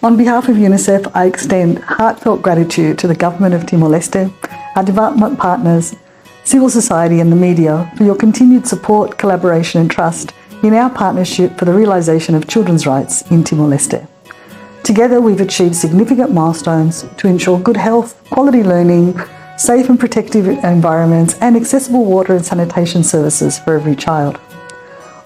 On behalf of UNICEF, I extend heartfelt gratitude to the Government of Timor-Leste, our development partners, civil society and the media for your continued support, collaboration and trust in our partnership for the realisation of children's rights in Timor-Leste. Together we've achieved significant milestones to ensure good health, quality learning, safe and protective environments and accessible water and sanitation services for every child.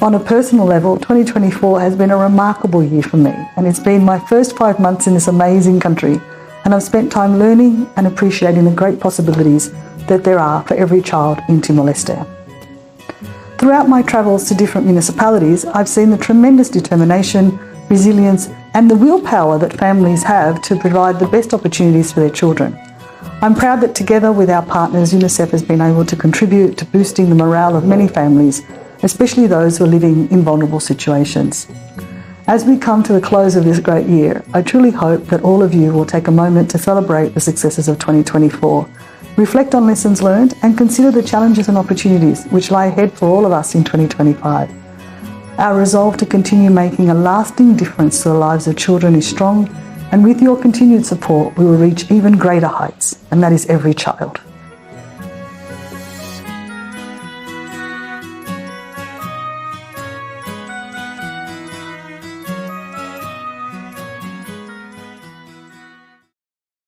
On a personal level, 2024 has been a remarkable year for me, and it's been my first 5 months in this amazing country, and I've spent time learning and appreciating the great possibilities that there are for every child in Timor-Leste. Throughout my travels to different municipalities, I've seen the tremendous determination, resilience and the willpower that families have to provide the best opportunities for their children. I'm proud that together with our partners, UNICEF has been able to contribute to boosting the morale of many families, especially those who are living in vulnerable situations. As we come to the close of this great year, I truly hope that all of you will take a moment to celebrate the successes of 2024, reflect on lessons learned and consider the challenges and opportunities which lie ahead for all of us in 2025. Our resolve to continue making a lasting difference to the lives of children is strong, and with your continued support we will reach even greater heights, and that is every child.